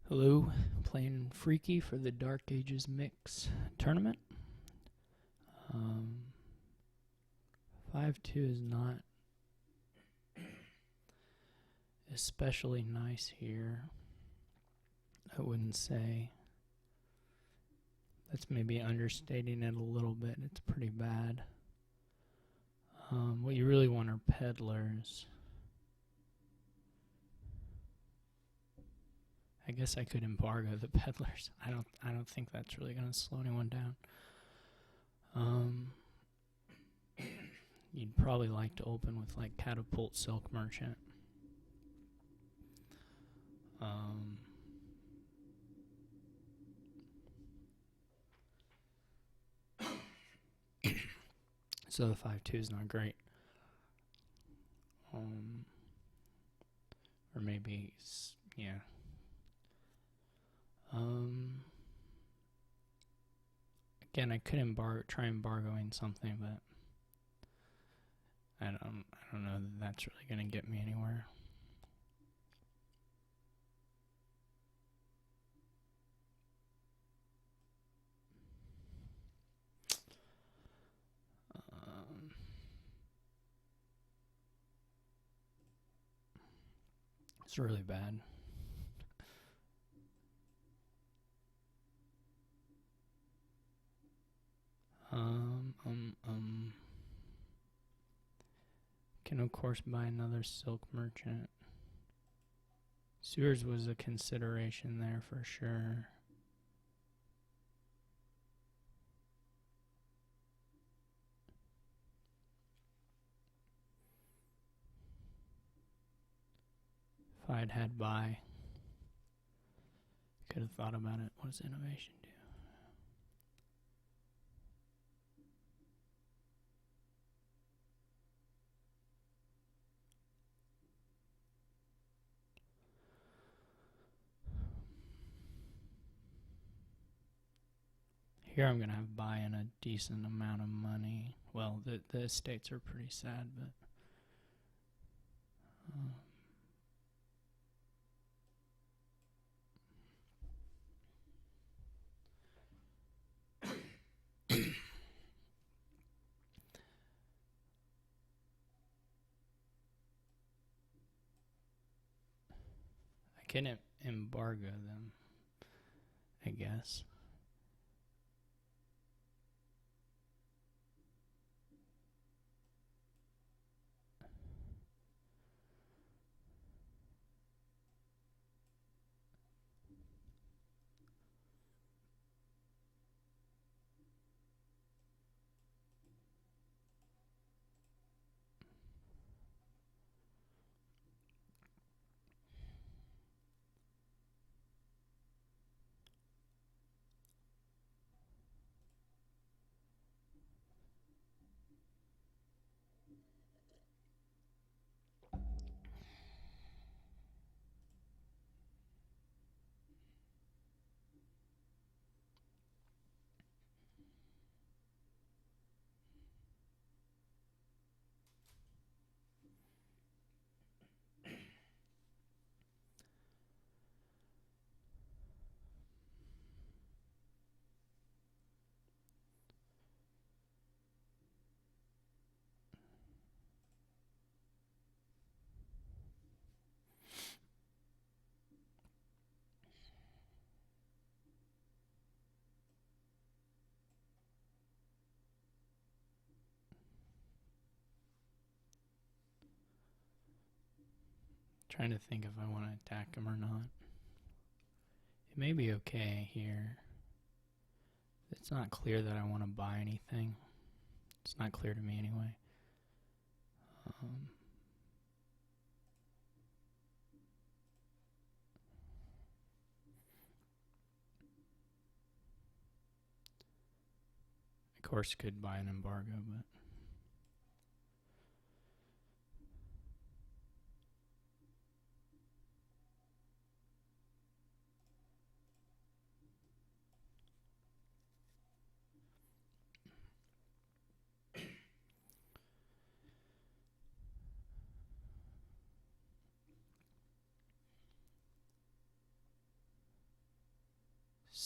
Hello, playing Freaky for the Dark Ages Mix tournament. 5-2 is not especially nice here. I wouldn't say. That's maybe understating it a little bit. It's pretty bad. What you really want are peddlers. I guess I could embargo the peddlers. I don't think that's really gonna slow anyone down. You'd probably like to open with like Catapult Silk Merchant. So the 5-2 is not great. Or maybe, yeah. Again, I could try embargoing something, but I don't know that that's really gonna get me anywhere. It's really bad. Can of course buy another Silk Merchant. Sewers was a consideration there for sure. If I'd had buy, could have thought about it. What does innovation do? Here I'm going to have buy in a decent amount of money. Well, the estates are pretty sad, but... I can embargo them, I guess. Trying to think if I want to attack him or not. It may be okay here. It's not clear that I want to buy anything. It's not clear to me anyway. Of course, could buy an embargo, but...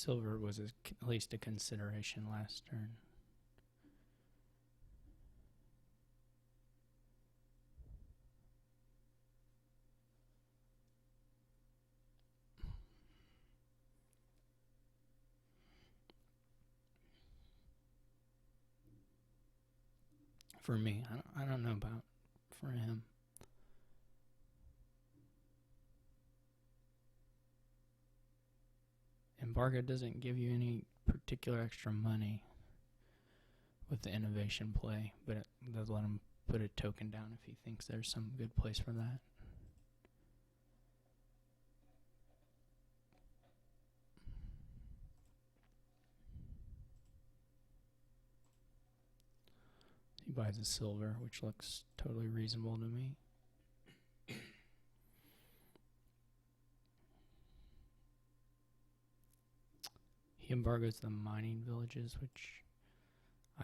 Silver was at least a consideration last turn. For me, I don't know about for him. Embargo doesn't give you any particular extra money with the innovation play, but it does let him put a token down if he thinks there's some good place for that. He buys a silver, which looks totally reasonable to me. He embargoes the mining villages, which,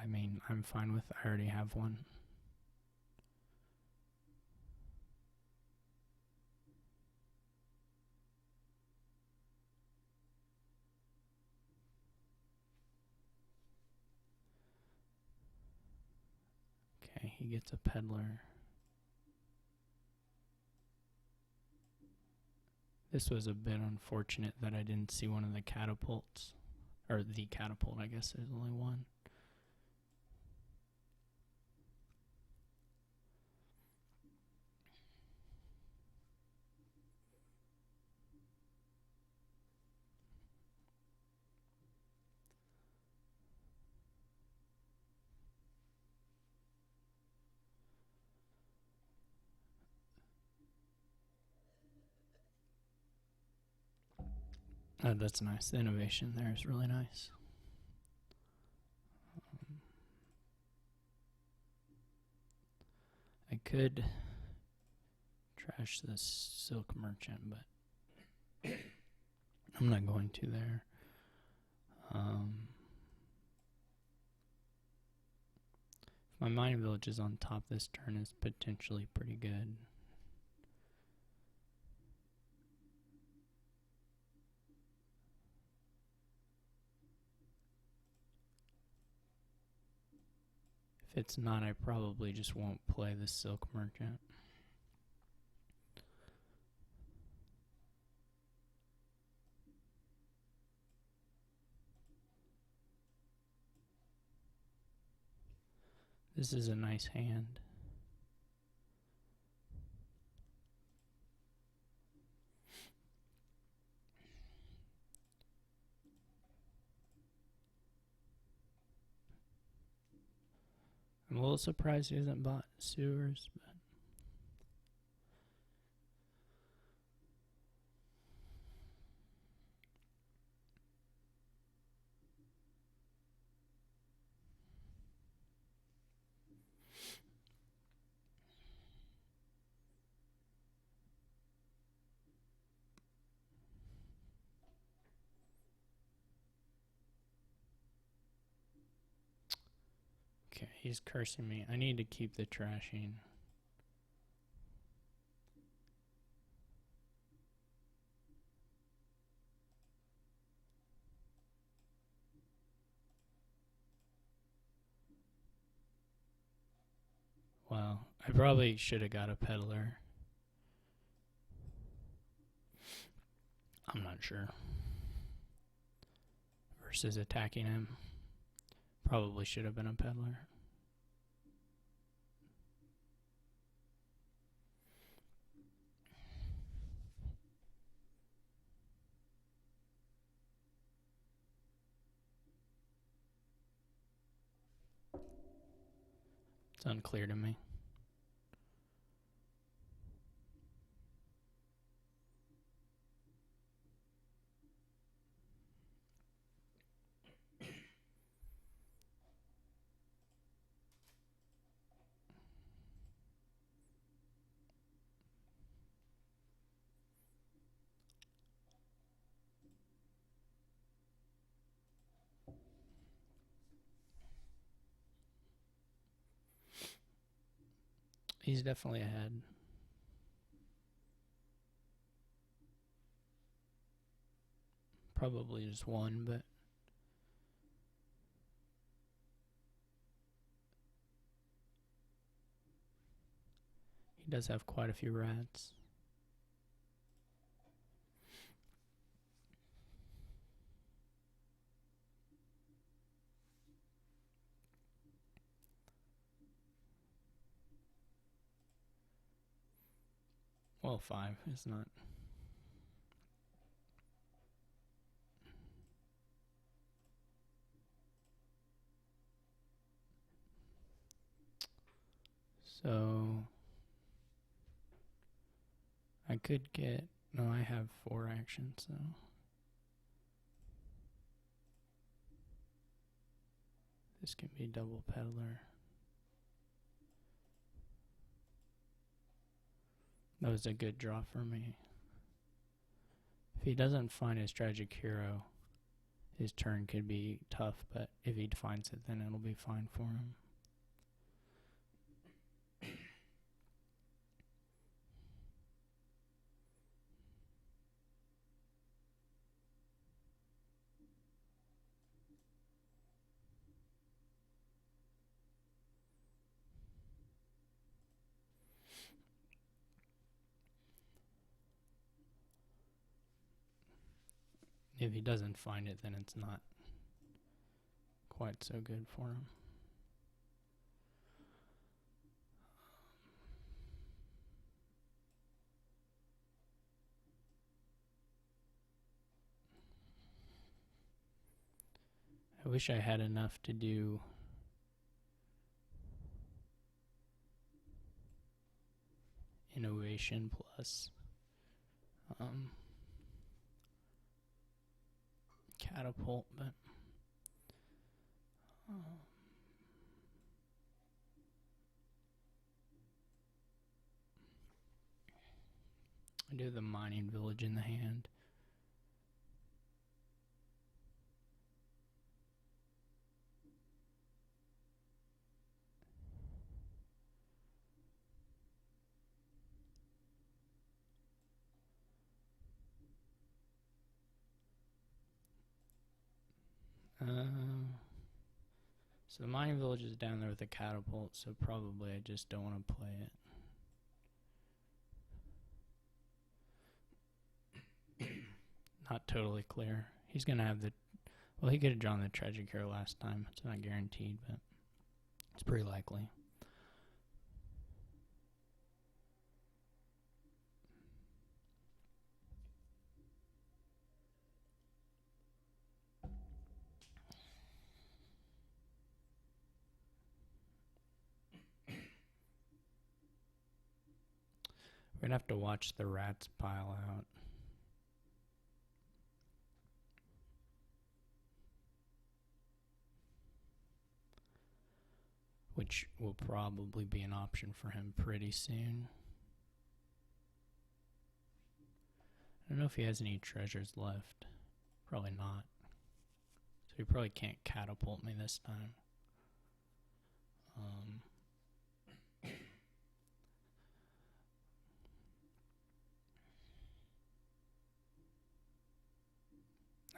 I mean, I'm fine with. I already have one. Okay, he gets a peddler. This was a bit unfortunate that I didn't see one of the catapults. Or the catapult, I guess there's only one. Oh, that's nice. The innovation there is really nice. I could trash this silk merchant, but I'm not going to there. If my mining village is on top this turn, is potentially pretty good. If it's not, I probably just won't play the silk merchant. This is a nice hand. I'm a little surprised he hasn't bought sewers, but okay, he's cursing me. I need to keep the trashing. Well, I probably should have got a peddler. I'm not sure. Versus attacking him. Probably should have been a peddler. It's unclear to me. He's definitely ahead. Probably just one, but he does have quite a few rats. Well, 5 is not. So I could get, no, I have 4 actions, so. This can be double peddler. That was a good draw for me. If he doesn't find his tragic hero, his turn could be tough, but if he finds it, then it'll be fine for him. If he doesn't find it, then it's not quite so good for him. I wish I had enough to do innovation plus catapult, but I do have the mining village in the hand. So the mining village is down there with a catapult, so probably I just don't want to play it. Not totally clear. He's going to have the... Well, he could have drawn the tragic hero last time. It's not guaranteed, but it's pretty likely. We're going to have to watch the rats pile out. Which will probably be an option for him pretty soon. I don't know if he has any treasures left. Probably not. So he probably can't catapult me this time.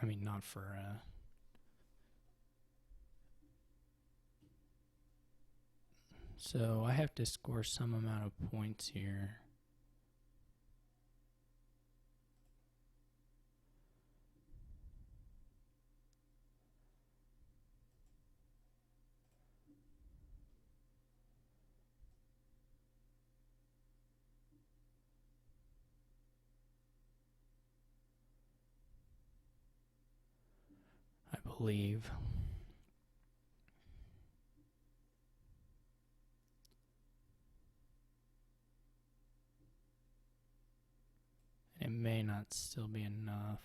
I mean, not for... So I have to score some amount of points here. I believe. It may not still be enough.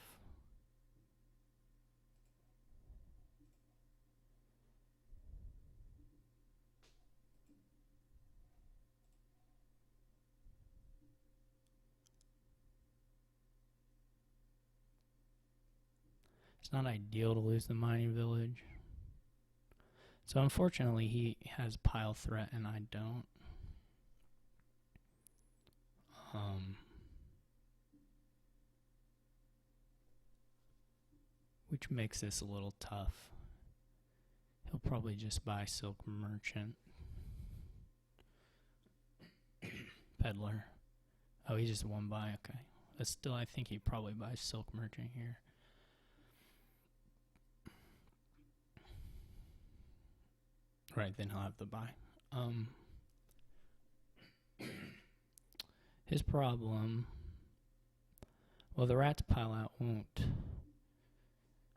It's not ideal to lose the mining village. So unfortunately he has pile threat and I don't. which makes this a little tough. He'll probably just buy Silk Merchant. Peddler. Oh, he just one buy, okay. But still, I think he probably buys Silk Merchant here. Right, then he'll have the buy. His problem... Well, the rats pile out won't. I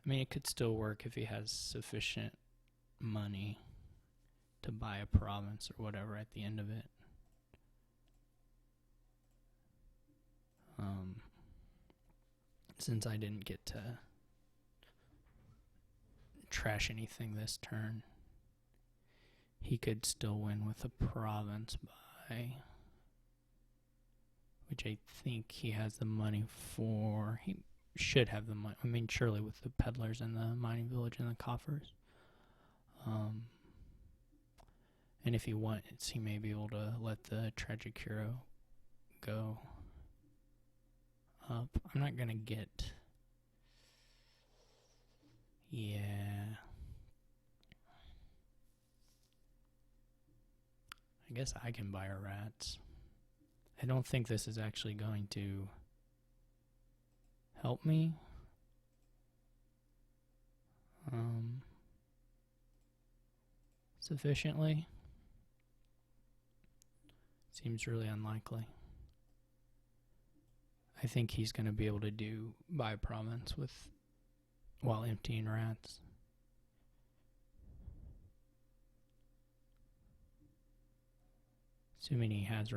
mean, it could still work if he has sufficient money to buy a province or whatever at the end of it. Since I didn't get to trash anything this turn, he could still win with a province by, which I think he has the money for. He should have the money. I mean, surely with the peddlers and the mining village and the coffers. And if he wants, he may be able to let the tragic hero go up. I'm not gonna get... Yeah. I guess I can buy our rats. I don't think this is actually going to help me. Sufficiently. Seems really unlikely. I think he's going to be able to buy province while emptying rats. Assuming he has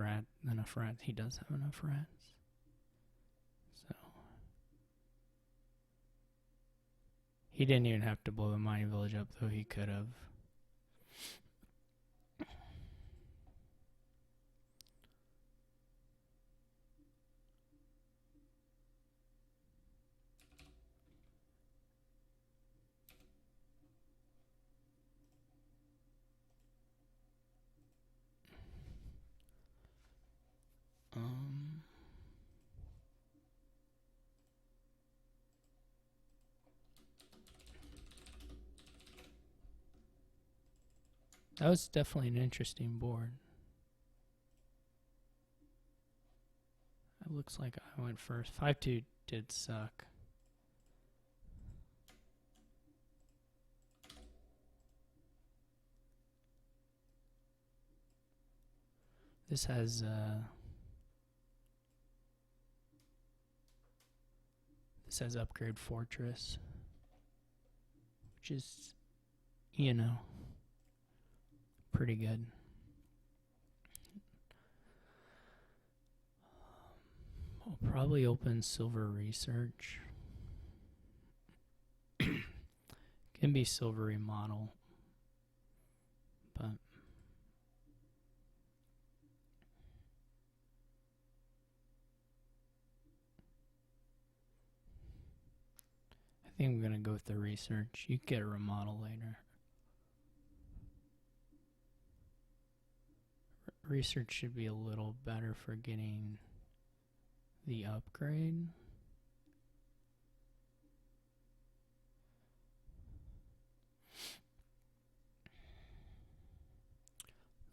enough rats, he does have enough rats. So he didn't even have to blow the mining village up, though he could have. That was definitely an interesting board. It looks like I went first. 5-2 did suck. This has upgrade fortress, which is, you know, pretty good. I'll probably open silver research. Can be silver remodel, but I think I'm gonna go with the research. You can get a remodel later. Research should be a little better for getting the upgrade.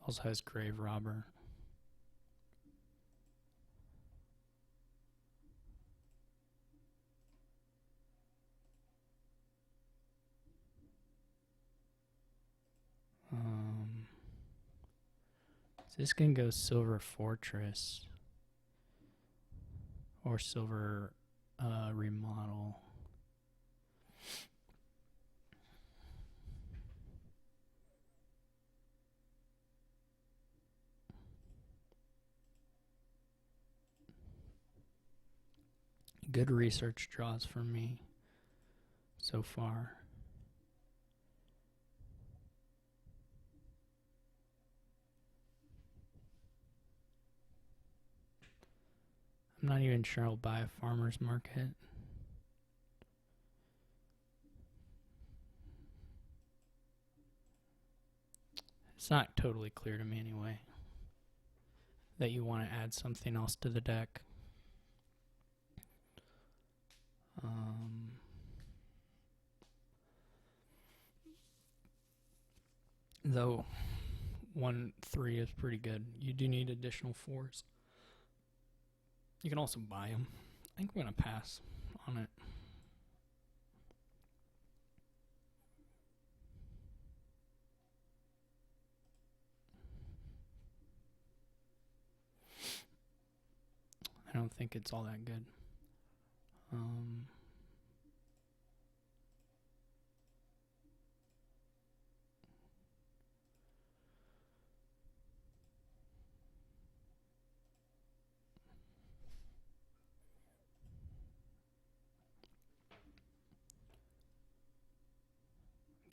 Also has grave robber. So this can go silver fortress or silver remodel. Good research draws for me so far. I'm not even sure I'll buy a farmer's market. It's not totally clear to me anyway that you want to add something else to the deck. Though 1-3 is pretty good. You do need additional 4s. You can also buy them. I think I'm going to pass on it. I don't think it's all that good.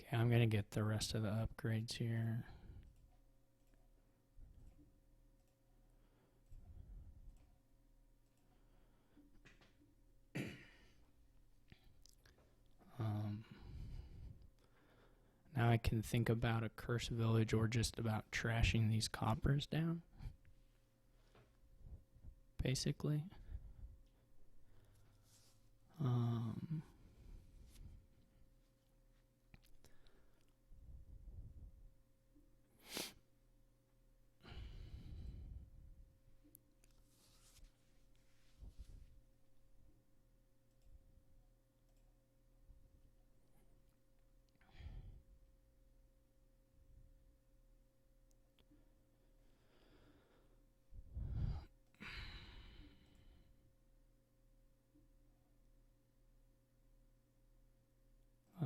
Okay, I'm going to get the rest of the upgrades here. Now I can think about a curse village or just about trashing these coppers down. Basically.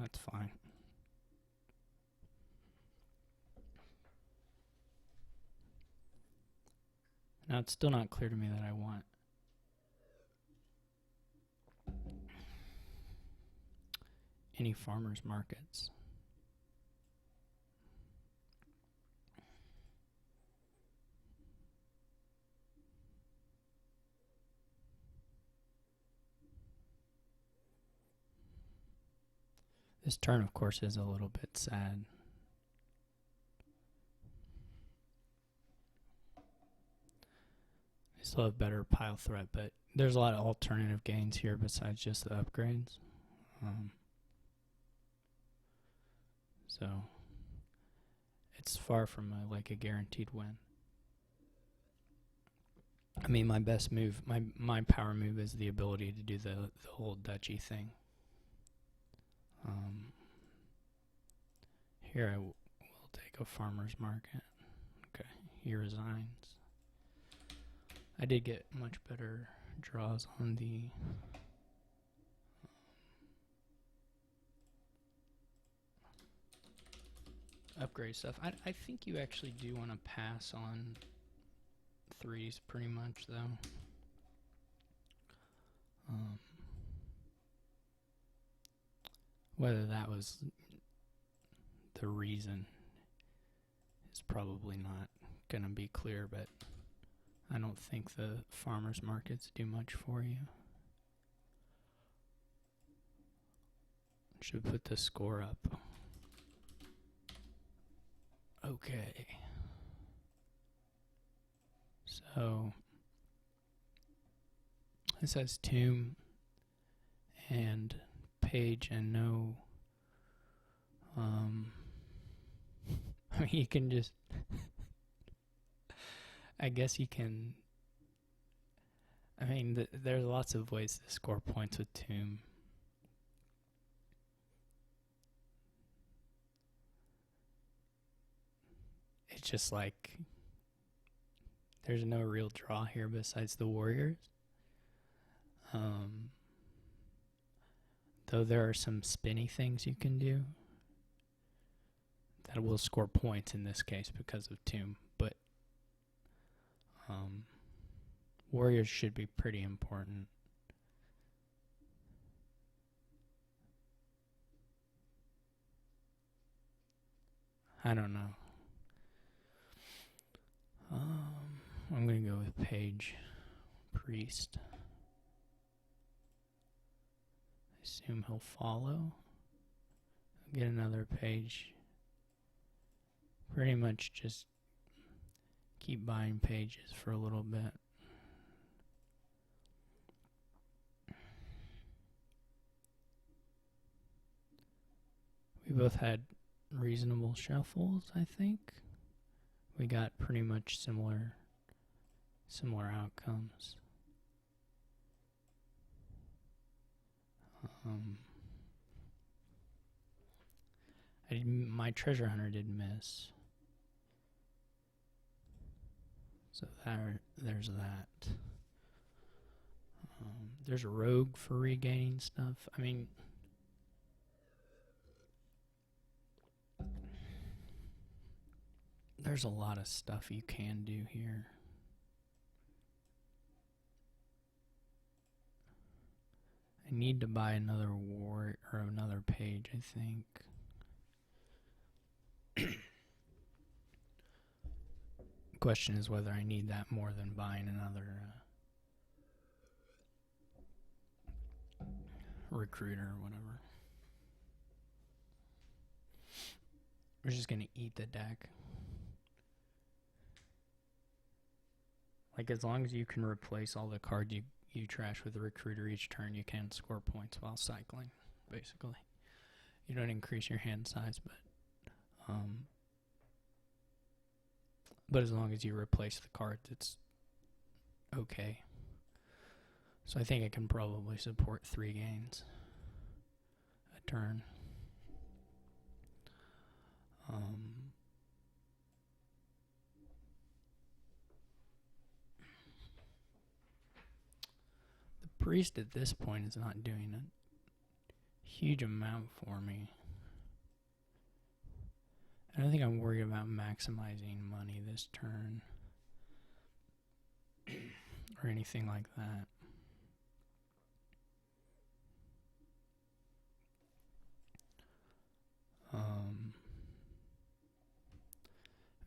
That's fine. Now it's still not clear to me that I want any farmers markets. This turn, of course, is a little bit sad. I still have better pile threat, but there's a lot of alternative gains here besides just the upgrades. So it's far from a guaranteed win. I mean, my best move, my power move is the ability to do the whole duchy thing. Here I will take a farmer's market. Okay, he resigns. I did get much better draws on the upgrade stuff. I think you actually do want to pass on 3s pretty much, though. Whether that was the reason is probably not going to be clear, but I don't think the farmers markets do much for you. Should put the score up. Okay. So this has tomb and page and no I mean, you can just I guess you can I mean there's lots of ways to score points with tomb. It's just like there's no real draw here besides the warriors. Though there are some spinny things you can do that will score points in this case because of tomb, but warriors should be pretty important. I don't know. I'm going to go with page priest. I assume he'll follow. Get another page. Pretty much just keep buying pages for a little bit. We both had reasonable shuffles, I think. We got pretty much similar outcomes. My treasure hunter did miss. So there's that. There's a rogue for regaining stuff. I mean, there's a lot of stuff you can do here. I need to buy another war or another page, I think. The question is whether I need that more than buying another recruiter or whatever. We're just gonna eat the deck. Like, as long as you can replace all the cards you trash with the recruiter each turn, you can score points while cycling, basically. You don't increase your hand size, but as long as you replace the cards, it's okay. So I think I can probably support 3 gains a turn. The priest at this point is not doing a huge amount for me. I don't think I'm worried about maximizing money this turn or anything like that.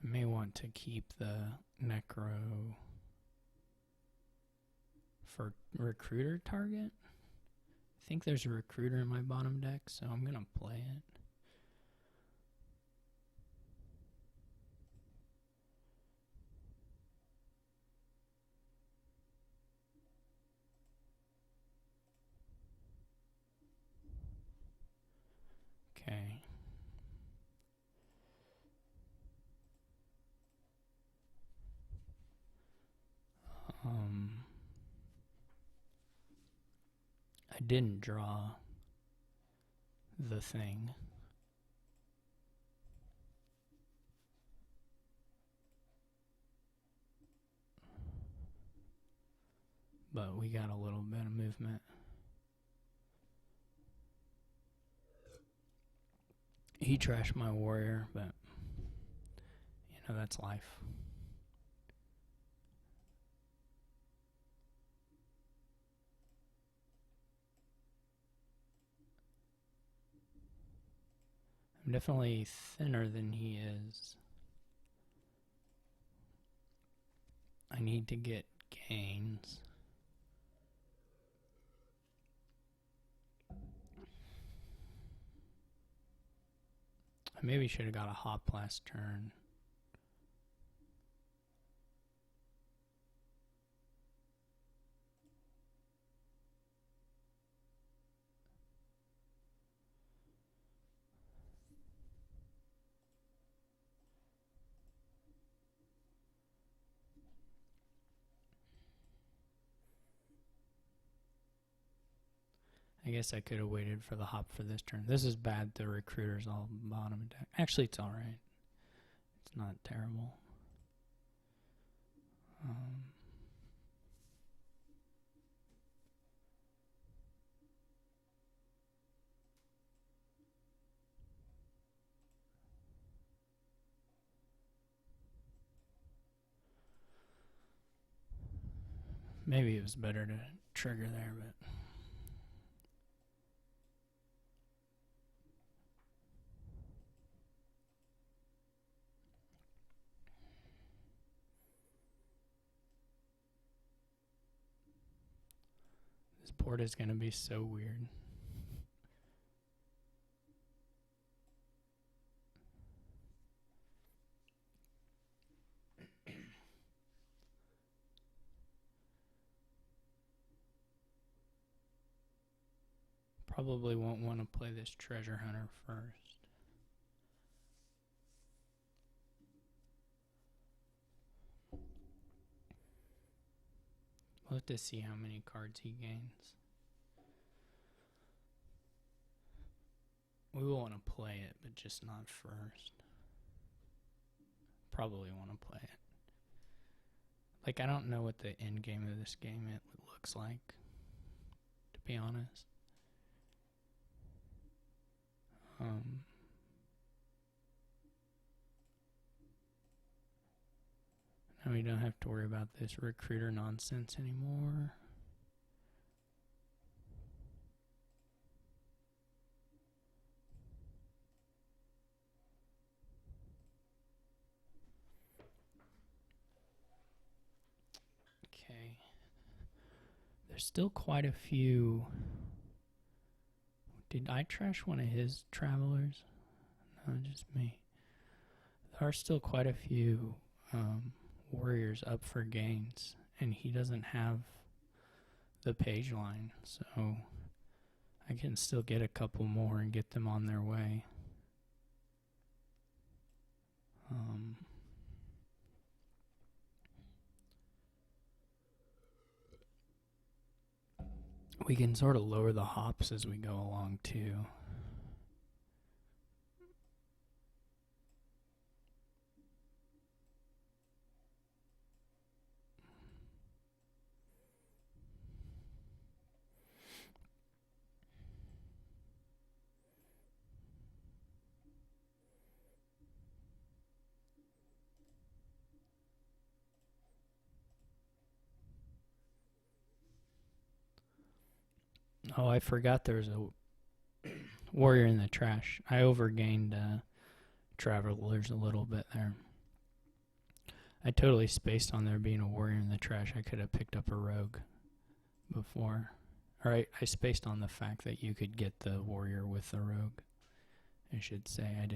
I may want to keep the Necro for recruiter target. I think there's a recruiter in my bottom deck, so I'm going to play it. Okay. I didn't draw the thing. But we got a little bit of movement. He trashed my warrior, but you know, that's life. I'm definitely thinner than he is. I need to get gains. I maybe should have got a hop last turn. I guess I could have waited for the hop for this turn. This is bad. The recruiter's all bottom deck. Actually, it's alright. It's not terrible. Maybe it was better to trigger there, but this board is going to be so weird. Probably won't want to play this treasure hunter first. We'll have to see how many cards he gains. We will want to play it, but just not first. Probably want to play it. Like, I don't know what the end game of this game it looks like, to be honest. Now we don't have to worry about this recruiter nonsense anymore. Okay. There's still quite a few. Did I trash one of his travelers? No, just me. There are still quite a few warriors up for gains, and he doesn't have the page line, so I can still get a couple more and get them on their way. We can sort of lower the hops as we go along too. Oh, I forgot there was a warrior in the trash. I overgained travelers a little bit there. I totally spaced on there being a warrior in the trash. I could have picked up a rogue before. Or I spaced on the fact that you could get the warrior with the rogue. I should say I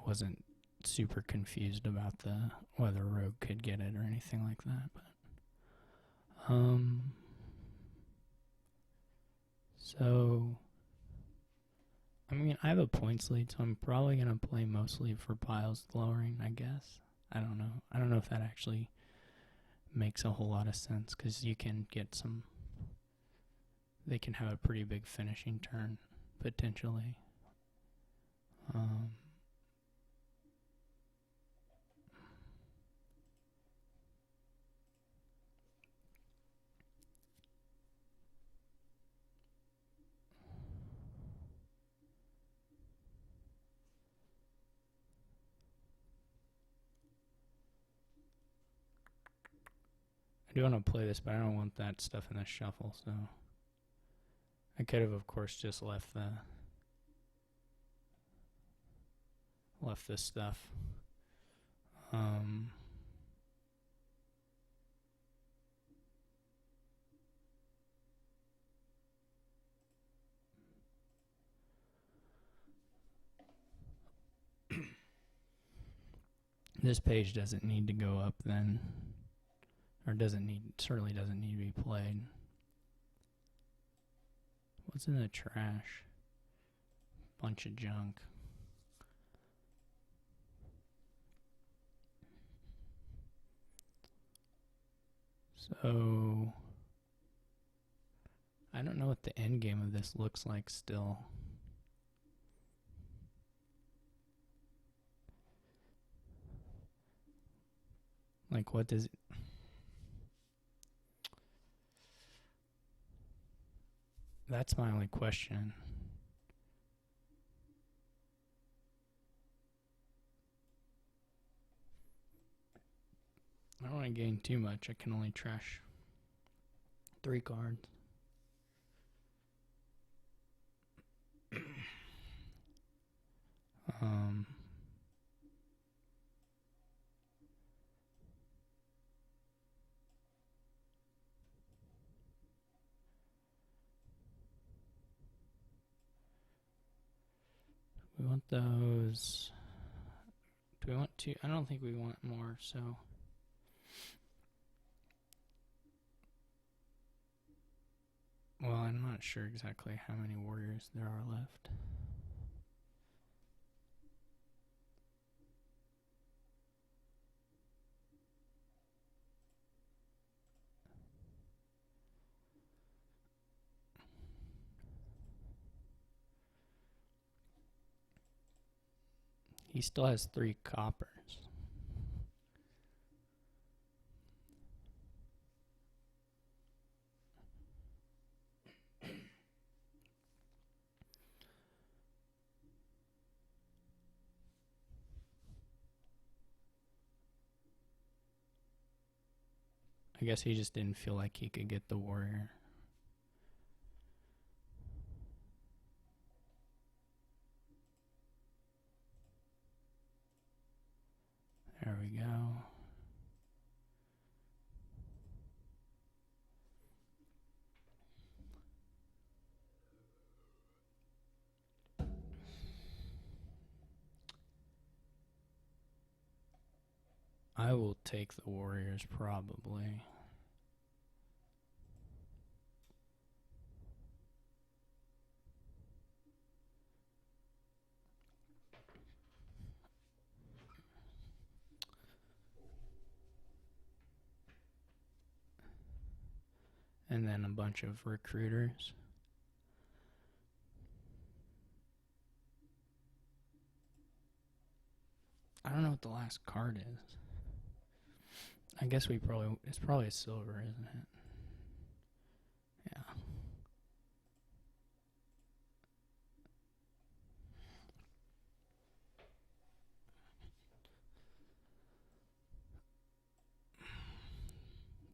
wasn't super confused about whether rogue could get it or anything like that. But so, I mean, I have a points lead, so I'm probably going to play mostly for piles lowering, I guess. I don't know. I don't know if that actually makes a whole lot of sense, because you can get some... They can have a pretty big finishing turn, potentially. I do want to play this, but I don't want that stuff in the shuffle, so... I could have, of course, just left this stuff. This page doesn't need to go up then, or certainly doesn't need to be played. What's in the trash? Bunch of junk. So, I don't know what the end game of this looks like still. Like, what does it... That's my only question. I don't want to gain too much. I can only trash 3 cards. We want those. Do we want 2? I don't think we want more, so... Well, I'm not sure exactly how many warriors there are left. He still has 3 coppers. I guess he just didn't feel like he could get the warrior. There we go. I will take the warriors probably. And then a bunch of recruiters. I don't know what the last card is. I guess it's probably a silver, isn't it? Yeah.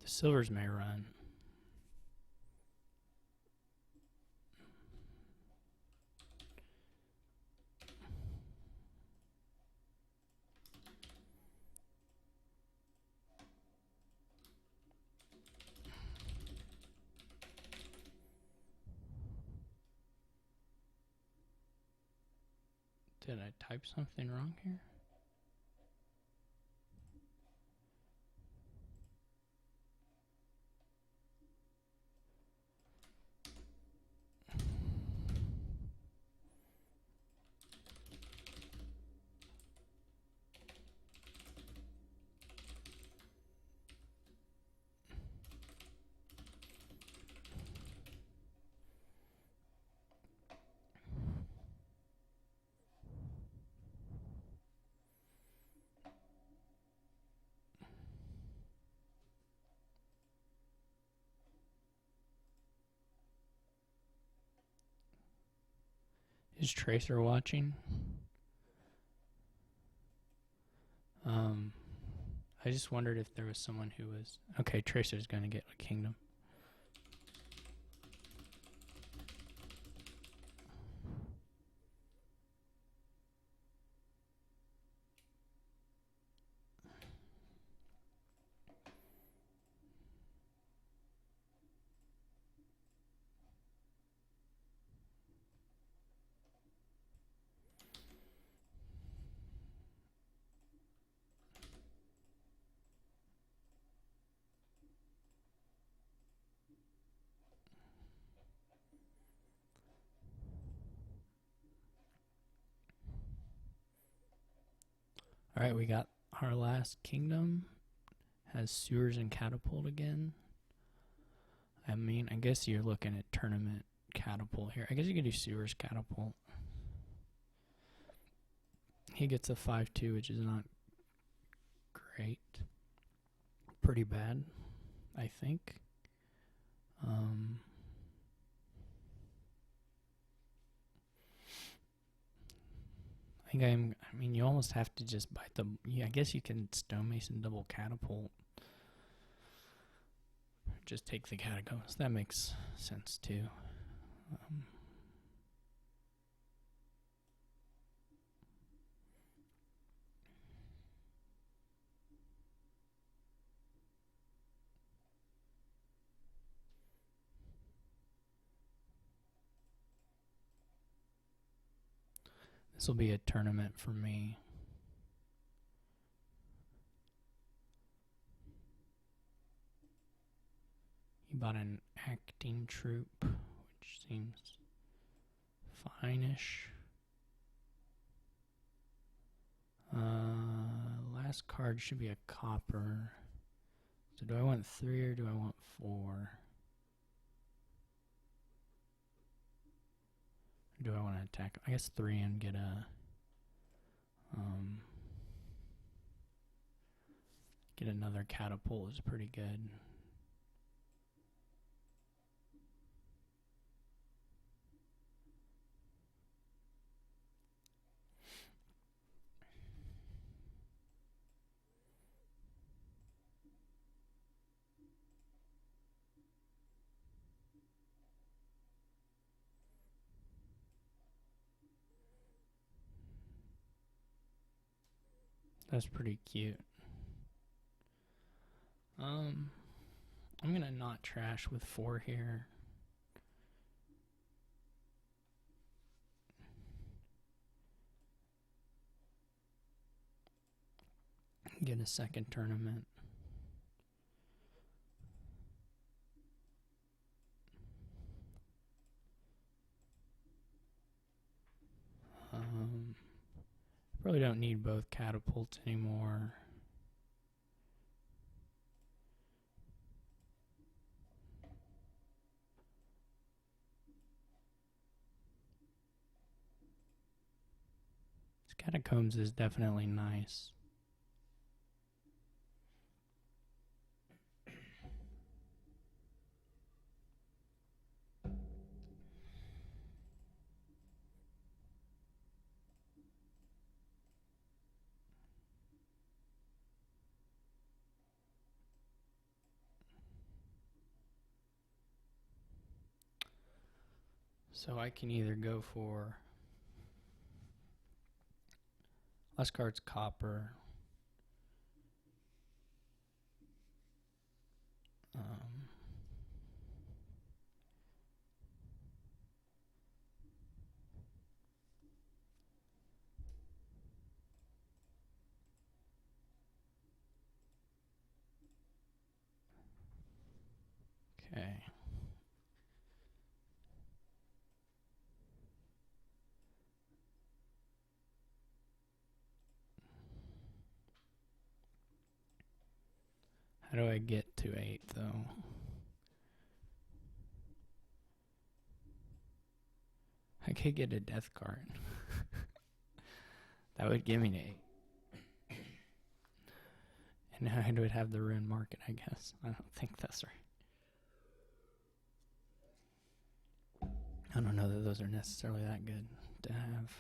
The silvers may run. Did I type something wrong here? Is Tracer watching? I just wondered if there was someone who was... Okay, Tracer's gonna get a kingdom. Alright, we got our last kingdom. Has sewers and catapult again. I mean, I guess you're looking at tournament catapult here. I guess you could do sewers catapult. He gets a 5-2, which is not great. Pretty bad, I think. I mean, you almost have to just bite the... Yeah, I guess you can stonemason double catapult. Just take the catacombs. That makes sense, too. This will be a tournament for me. He bought an acting troop, which seems fine-ish. Last card should be a copper. So do I want 3 or do I want 4? Do I want to attack? I guess 3 and get a Get another catapult is pretty good. That's pretty cute. I'm gonna not trash with 4 here. Get a second tournament. Probably don't need both catapults anymore. This catacombs is definitely nice. So I can either go for last card's copper. Okay. How do I get to 8 though? I could get a death card. That would give me to 8. And I would have the ruin market, I guess. I don't think that's right. I don't know that those are necessarily that good to have.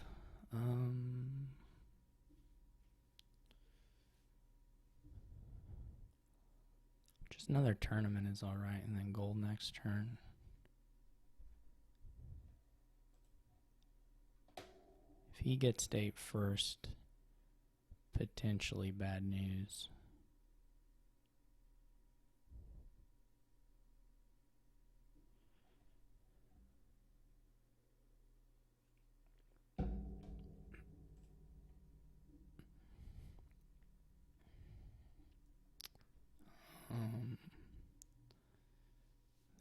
Just another tournament is alright, and then gold next turn. If he gets to 8 first, potentially bad news.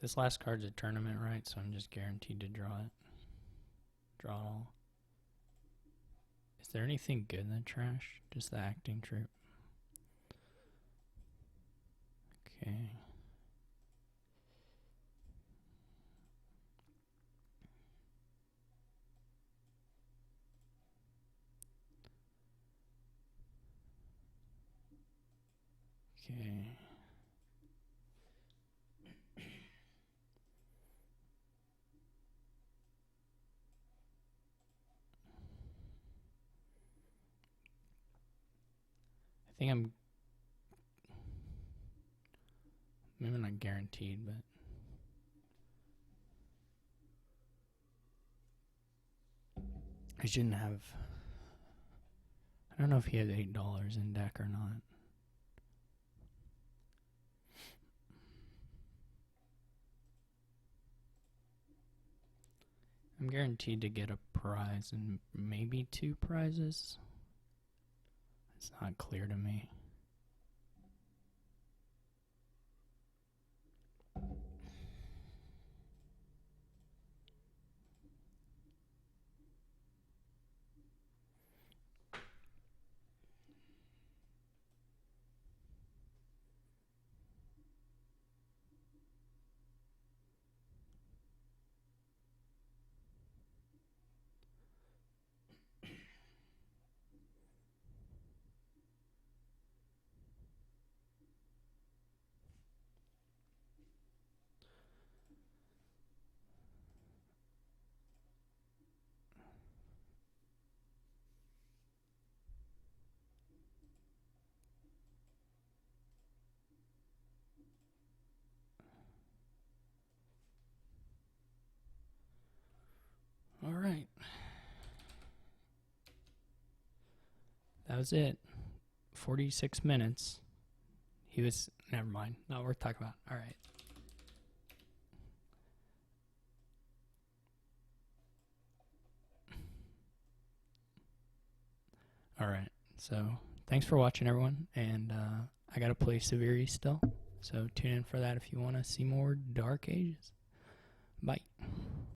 This last card's a tournament, right? So I'm just guaranteed to draw it. Draw it all. Is there anything good in the trash? Just the acting troop. Okay. Okay. I think I'm maybe not guaranteed, but I shouldn't have. I don't know if he has $8 in deck or not. I'm guaranteed to get a prize and maybe 2 prizes. It's not clear to me. that was it. 46 minutes. He was, never mind, not worth talking about. All right. All right. So thanks for watching, everyone. And I got to play Severi still. So tune in for that if you want to see more Dark Ages. Bye.